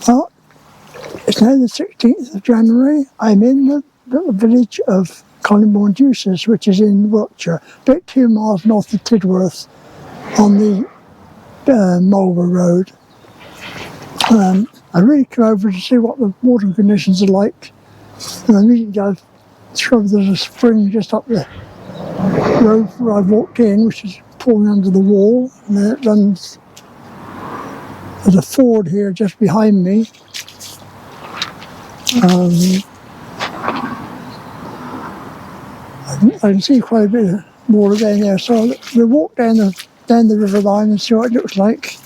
Well, it's now the 16th of January. I'm in the little village of Collongbourne Ducis, which is in Wiltshire, about 2 miles north of Tidworth on the Marlborough Road. I really come over to see what the water conditions are like. And immediately I've discovered there's a spring just up the road where I walked in, which is pouring under the wall, and then it runs. There's a ford here just behind me. I can see quite a bit of water down there, so we'll walk down the river line and see what it looks like.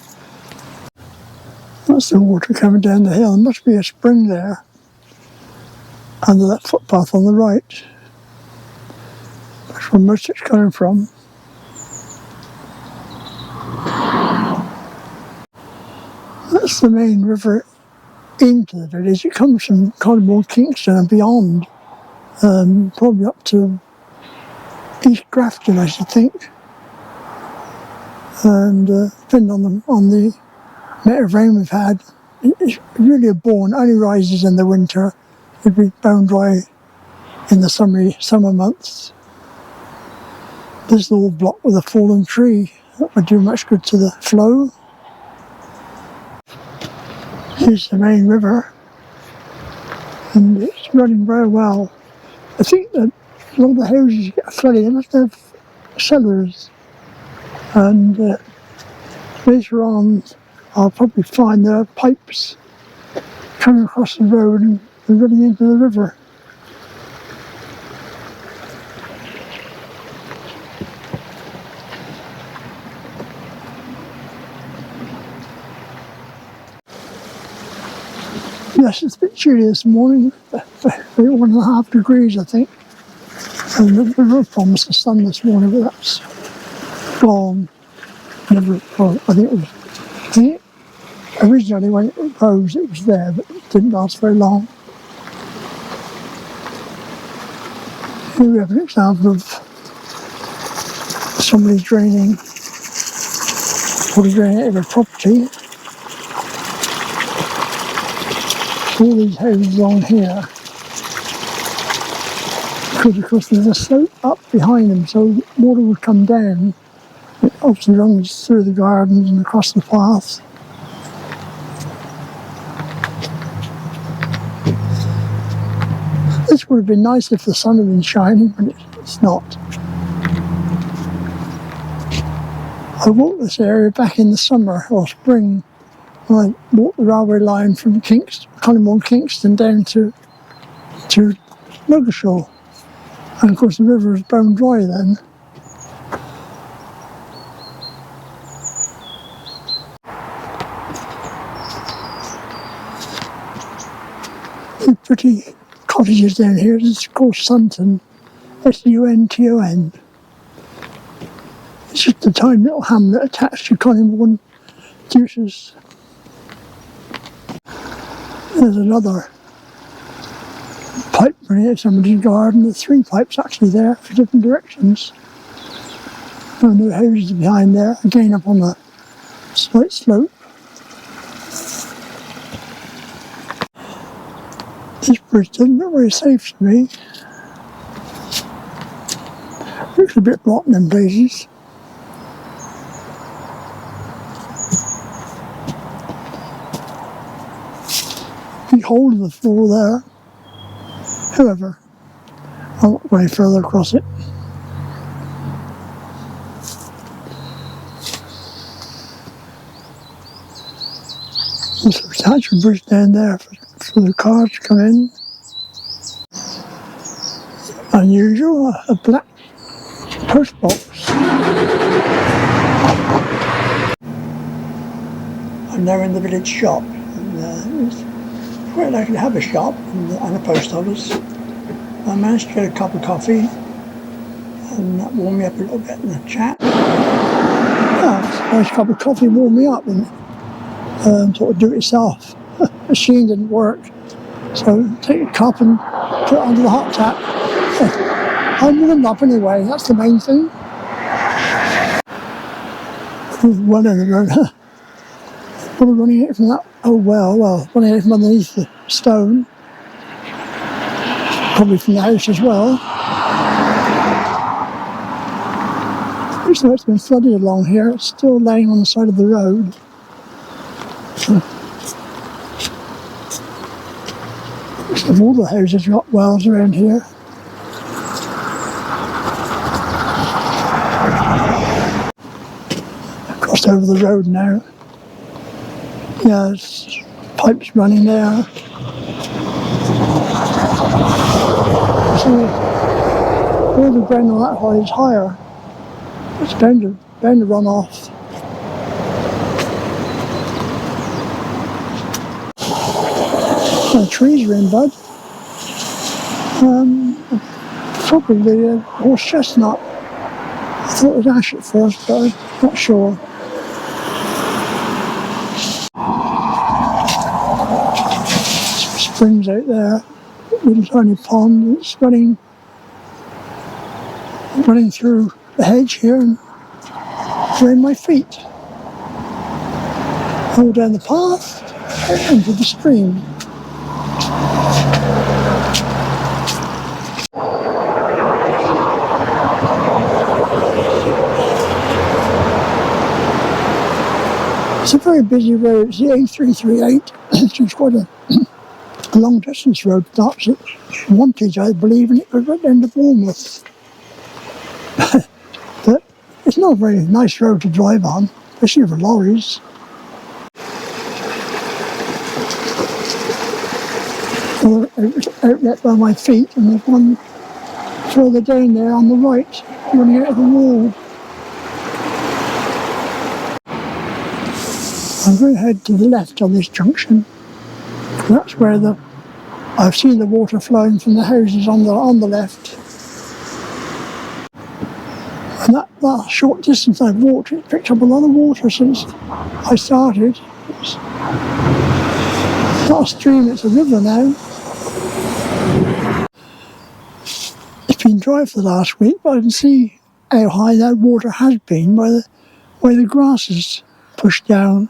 That's the water coming down the hill. There must be a spring there under that footpath on the right. That's where most of it's coming from. That's the main river into the village. It comes from Collingbourne, Kingston and beyond, probably up to East Grafton, I should think. And depending on the amount of rain we've had, it's really a bore. It only rises in the winter. It'd be bone dry in the summer months. This is all blocked with a fallen tree. That would do much good to the flow. Here's the main river, and it's running very well. I think that a lot of the houses get flooded. They must have cellars, and later on I'll probably find there are pipes coming across the road and running into the river. Yes, it's a bit chilly this morning, about 1.5 degrees I think. And the real promised the sun this morning, but that's gone. I think originally when it rose it was there, but it didn't last very long. Here we have an example of somebody draining out of a property. All these houses along here, because of course there's a slope up behind them, so water would come down. It obviously runs through the gardens and across the paths. This would have been nice if the sun had been shining, but it's not. I walked this area back in the summer or spring. I walked the railway line from Collingbourne, Kingston down to Wiltshire, and of course the river was bone dry then. The pretty cottages down here. This is called Sunton, S-U-N-T-O-N. It's just a tiny little hamlet attached to Collingbourne Ducis. There's another pipe running out of somebody's garden. There's 3 pipes actually there for different directions. And the houses behind there, again up on the slight slope. This bridge doesn't look very safe to me. Looks a bit rotten in places. Big hole in the floor there. However, I'll walk way further across it. There's a substantial bridge down there for the cars to come in. Unusual, a black post box. I'm now in the village shop. It's quite likely to have a shop and a post office. I managed to get a cup of coffee, and that warmed me up a little bit in the chat. Yeah, it's a nice cup of coffee warmed me up, and sort of do it yourself. Machine didn't work, so take a cup and put it under the hot tap. I'm warmed up anyway, that's the main thing. There's one in the road. Water running out from that Oh well, running out from underneath the stone, probably from the house as well. Looks like it's been flooded along here. It's still laying on the side of the road. Most of all the houses have got wells around here. I've crossed over the road now. Yeah, there's pipes running there. So all the ground on that high is higher. It's bound to run off. The trees are in bud. Probably a horse chestnut. I thought it was ash at first, but I'm not sure. Springs out there, little tiny pond. It's running through the hedge here and around my feet. All down the path and into the stream. It's a very busy road. It's the A338. It's quite a long distance road. Starts at Wantage, I believe, and it goes right down to Bournemouth. But it's not a very nice road to drive on, especially for lorries. Outlet by my feet, and there's one further down there on the right, running out of the wall. I'm going to head to the left on this junction. That's where I've seen the water flowing from the houses on the left. And that short distance I've walked, it picked up a lot of water since I started. It's not a stream, it's a river now. It's been dry for the last week, but I can see how high that water has been where the grass is pushed down.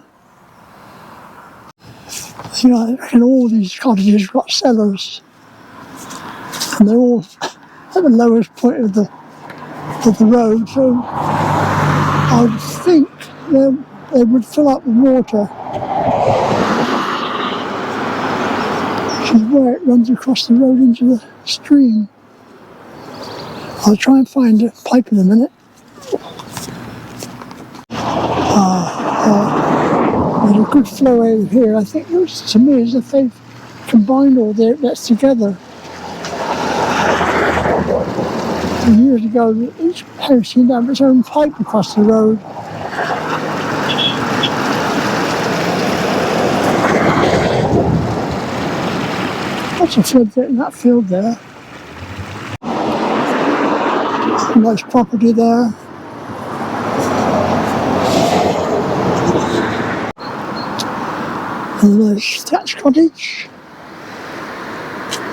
You know, I reckon all these cottages have got cellars, and they're all at the lowest point of the road, so I would think they would fill up with water, which is where it runs across the road into the stream. I'll try and find a pipe in a minute. There's a good flow out here. I think it looks to me as if they've combined all the outlets together. Years ago, each house seemed to have its own pipe across the road. Lots of flood in that field there. Nice property there. And a nice thatched cottage.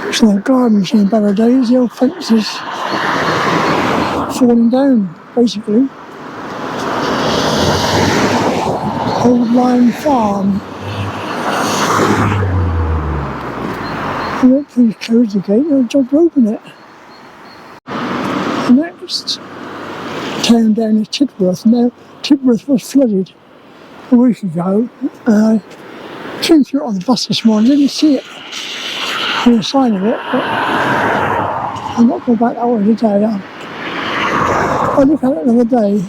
Looks like a garden seen better days. The old fence is falling down, basically. Old Lime Farm. I won't please close the gate, I'll just open it. The next town down is Tidworth. Now, Tidworth was flooded a week ago. I came through it on the bus this morning, didn't see it, any sign of it, but I'll not go back that way today. I'll look at it another day.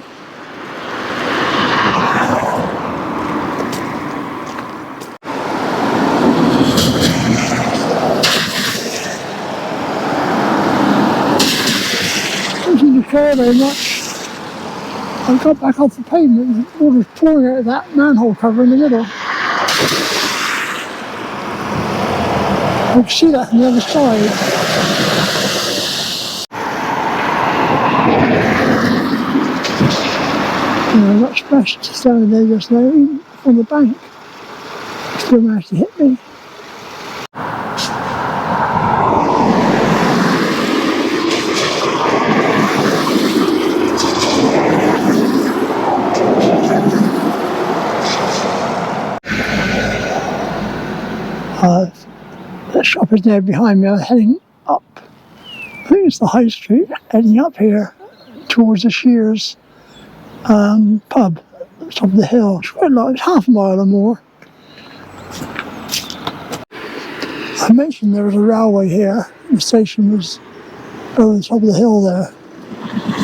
Didn't care very much. I got back off the pavement, the water's pouring out of that manhole cover in the middle. I can see that from the other side. I got splashed standing there just now, even on the bank. Still managed to hit me. shop is now behind me. I'm heading up. I think it's the High Street, heading up here towards the Shears pub at the top of the hill. It's quite long, it's half a mile or more. I mentioned there was a railway here. The station was over the top of the hill there.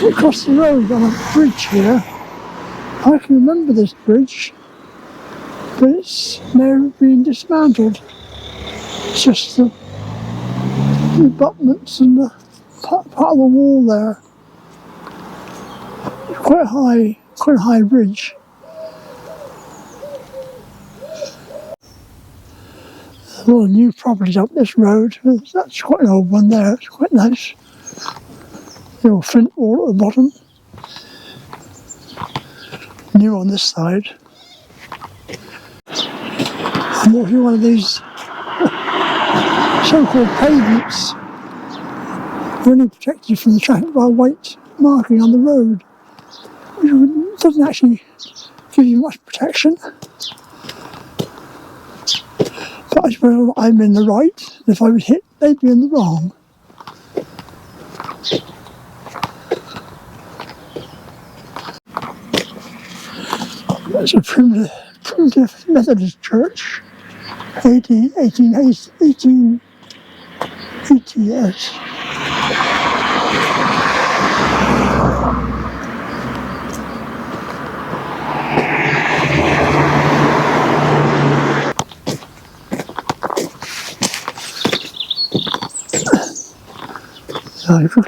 Across the road on a bridge here. I can remember this bridge, but it's now been dismantled. It's just the abutments and the part of the wall there. It's quite a high bridge. There's a lot of new properties up this road. That's quite an old one there. It's quite nice. The old flint wall at the bottom. New on this side. I'm walking one of these so-called pavements. They're only protected from the traffic by white marking on the road, which doesn't actually give you much protection. But I suppose I'm in the right, and if I was hit, they'd be in the wrong. It's a primitive Methodist church, 1880 years.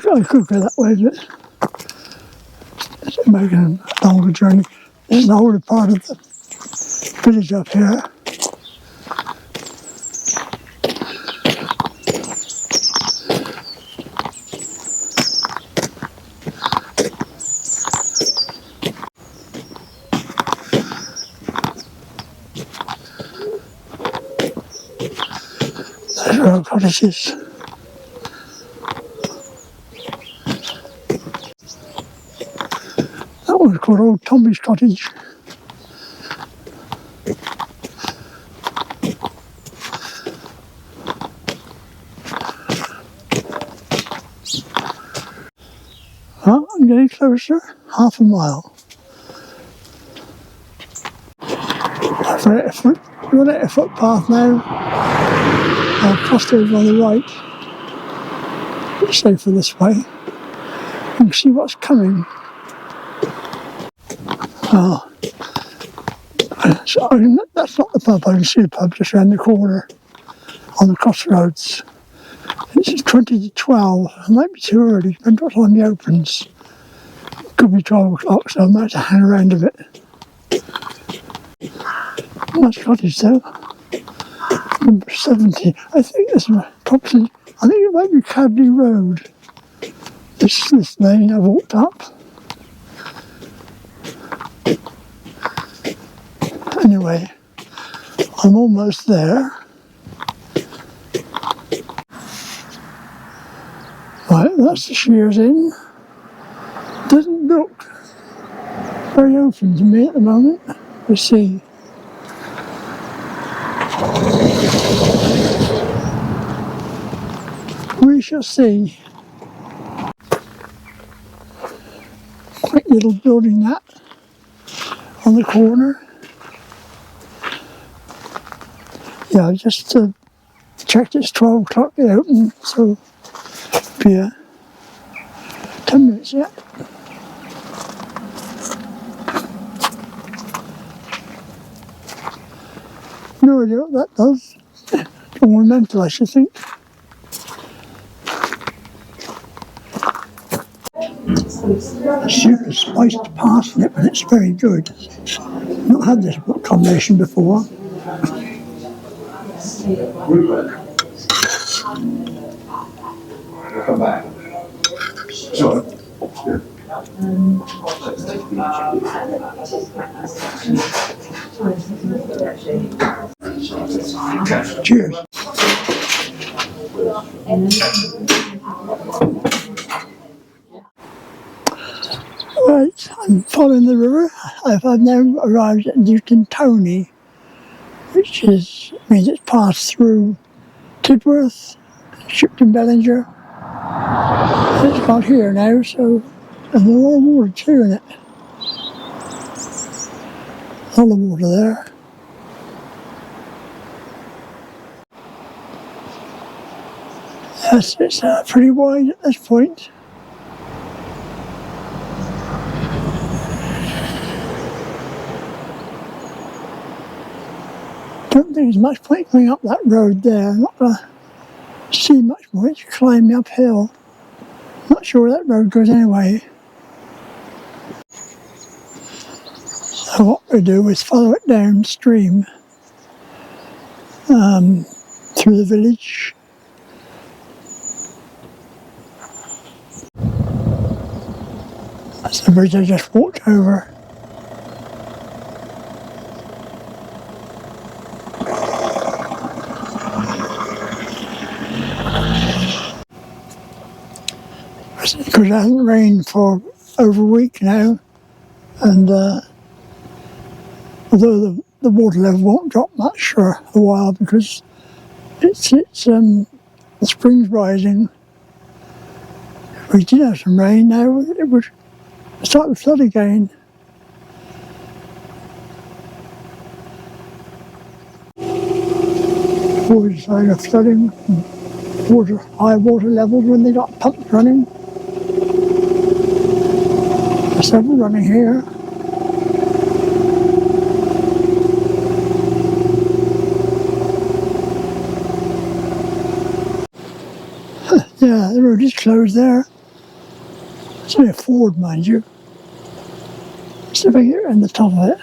I could go that way, but it's making a longer journey. This is the older part of the village up here. There's our cottages. That one's called Old Tommy's Cottage. Well, I'm getting closer, half a mile. I've got a footpath now. I'll cross over on the right. It's safer this way. You can see what's coming. Oh, so that's not the pub. I can see the pub just around the corner on the crossroads. It's 20 to 12. It might be too early, depends what time he opens. Could be 12 o'clock, so I might have to hang around a bit. Nice cottage though. Number 70. I think this is probably, I think it might be Cadley Road. This lane I walked up. Anyway, I'm almost there. Right, that's the Shears Inn. Doesn't look very open to me at the moment. We'll see. We shall see. Quick little building that on the corner. Yeah, I just checked it's 12 o'clock they open, so be 10 minutes yet. No idea what that does. Ornamental, I should think. Super spiced parsnip, and it's very good. Not had this combination before. Come back. Sure. Cheers. Right, I'm following the river. I've now arrived at Newton Tony, which means it's passed through Tidworth, Shipton Bellinger. It's got here now, so there's a lot of water too in it. A lot of water there. Yes, it's pretty wide at this point. Don't think there's much point going up that road there. I'm not going to see much more. It's climbing uphill. Not sure where that road goes anyway. So what we do is follow it downstream through the village. That's the bridge I just walked over. Because it hasn't rained for over a week now, and although the water level won't drop much for a while because it's the spring's rising. If we did have some rain now, it would start to flood again. Always a sign of flooding, high water levels when they got pumps running. There's several running here. Yeah, the road is closed there. It's only a ford, mind you. See if I can get around the top of it.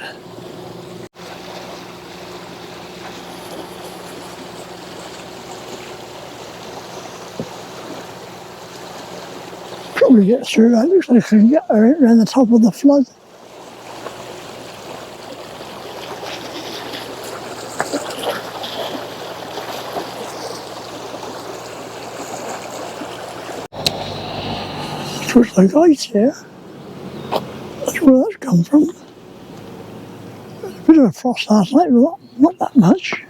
Probably get through. It looks like I can get around the top of the flood. Looks like ice here. That's where that's come from. There's a bit of a frost last night, but not that much.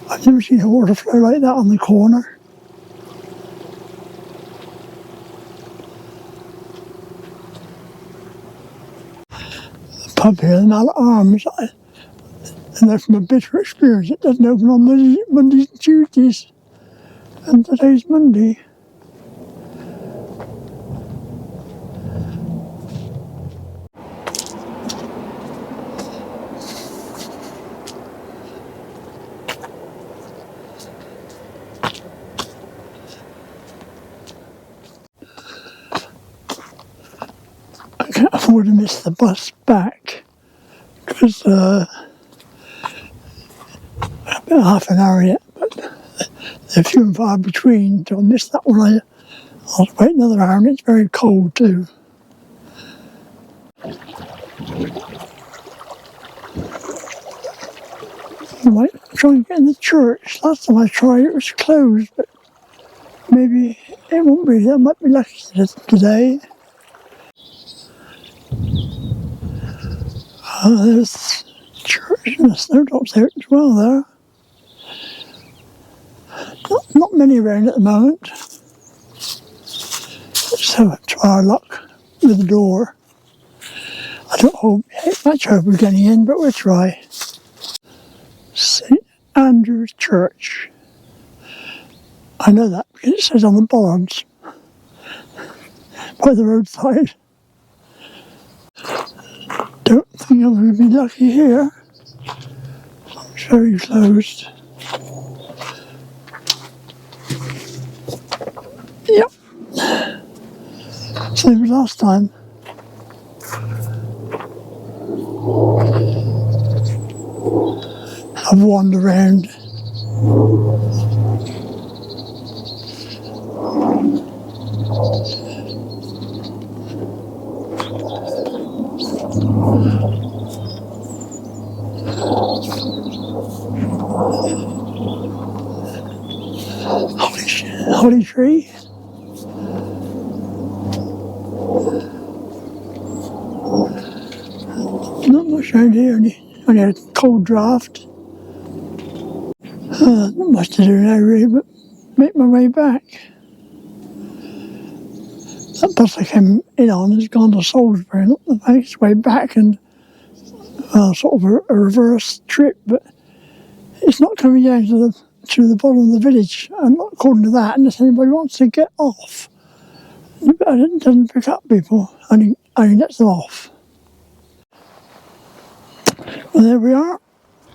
I've never seen a water flow like that on the corner. The pub here, the Mallet Arms, and that's from a bitter experience. It doesn't open on Mondays and Tuesdays, and today's Monday. I can't afford to miss the bus back because about half an hour yet, but they're few and far between, so I missed that one. I'll wait another hour, and it's very cold too. I might try and get in the church. Last time I tried it was closed, but maybe it won't be. I might be lucky today. There's church and the snowdrops out as well there. Not many around at the moment. Let's try our luck with the door. I don't much hope we're getting in, but we'll try. St. Andrew's Church. I know that because it says on the bollards by the roadside. Don't think I'm going to be lucky here. It's very closed. Yep. Same as last time. I've wandered around. Holly tree. Not much around here. only had a cold draft. Not much to do now really, but make my way back. That bus I came in on has gone to Salisbury, not the bank's way back, and sort of a reverse trip, but it's not coming down to the bottom of the village, and not according to that, unless anybody wants to get off. It doesn't pick up people, only lets them off. Well, there we are.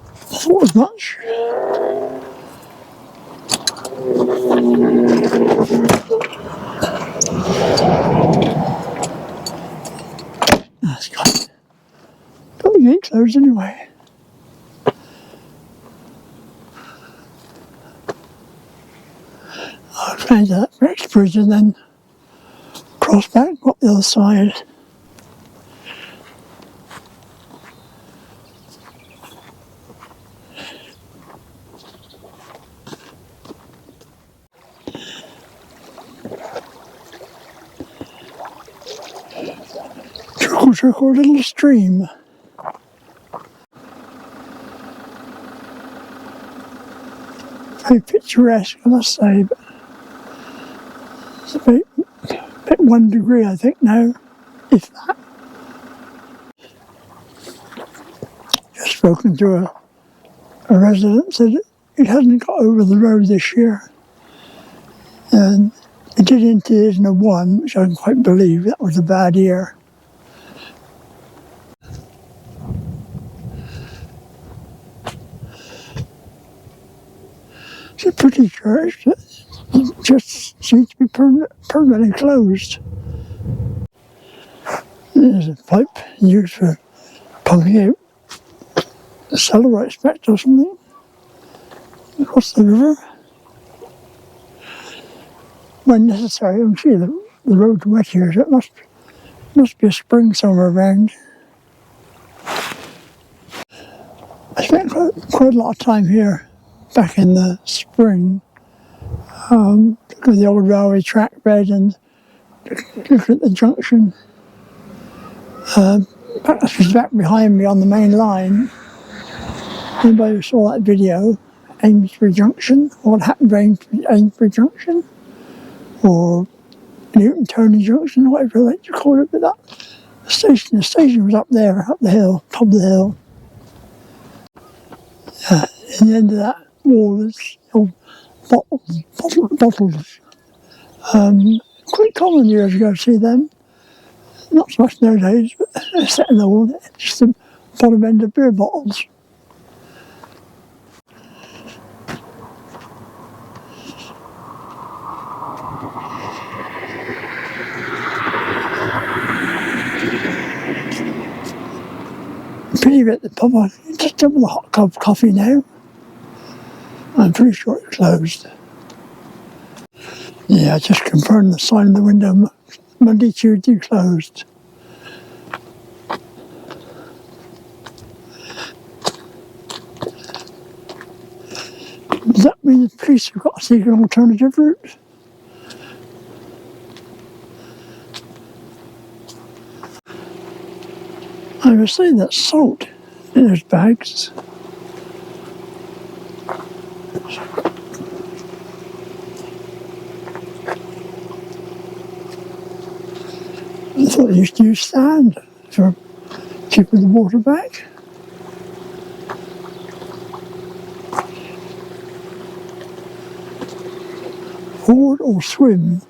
I thought as much. That's got the gate closed anyway. I'll climb to that next bridge and then cross back up the other side. Trickle, little stream. Very picturesque, I must say, but it's about 1 degree, I think, now, if that. Just spoken to a resident, said it hasn't got over the road this year. And it did in 2001, which I don't quite believe. That was a bad year. It's a pretty church that just seems to be permanently closed. There's a pipe used for pumping out the cellar, I expect, or something, across the river. When necessary, I'm sure the road's wet here, so it must be a spring somewhere around. I spent quite a lot of time here back in the spring, looking at the old railway track bed and looking at the junction. Back behind me on the main line. Anybody who saw that video, Amesbury Junction, or what happened to Amesbury Junction, or Newton Tony Junction, whatever you like to call it, but that the station was up there, up the hill, top of the hill. In the end of that wall is bottles. Quite common years ago to see them. Not so much nowadays, but they're set in the wall, just the bottom end of beer bottles. Pretty bit at the pub. I just done with a hot cup of coffee now. I'm pretty sure it's closed. Yeah, I just confirmed the sign in the window. Monday, Tuesday closed. Does that mean the police have got to seek an alternative route? I was saying that salt in those bags. I thought they used to use sand for keeping the water back. Ford or swim?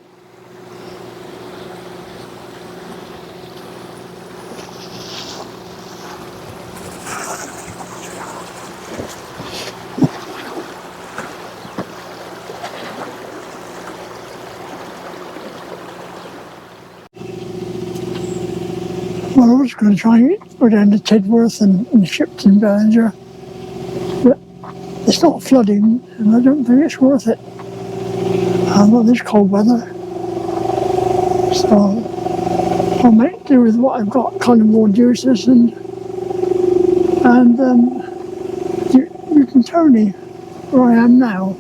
Well, I was going to try and go down to Tedworth and Shipton Ballinger, but it's not flooding, and I don't think it's worth it. Not this cold weather. So I'll make do with what I've got, Collongbourne Ducis and Newton Tony, where I am now.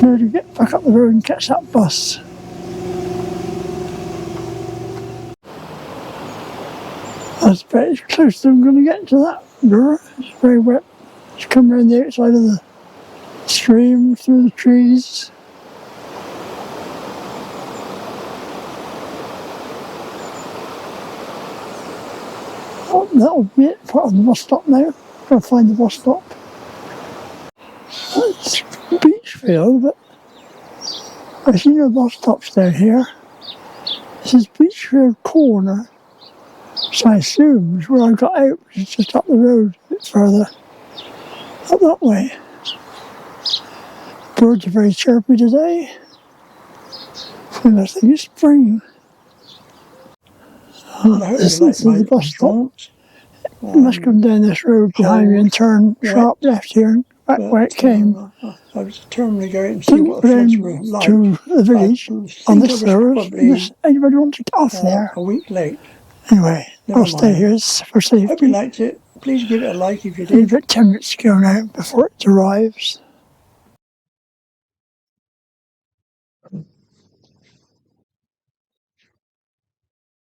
Now to get back up the road and catch that bus. That's about as close as I'm going to get to that door. It's very wet. It's come around the outside of the stream, through the trees. Oh, that'll be it. Part of the bus stop now. Gotta find the bus stop. It's Beachfield, but I see no bus stops down here. This is Beachfield Corner, so I assume is where I got out, which is just up the road a bit further, up that way. Birds are very chirpy today. And I think it's spring. This is the bus stop. You must come down this road behind me and turn sharp left here and back where it came. I was determined to go out and see what the floods were like. To the village on this road. Anybody want to get off there? A week late. Anyway, I'll stay here for safety. Hope you liked it. Please give it a like if you We've did. got 10 minutes to go now before it arrives.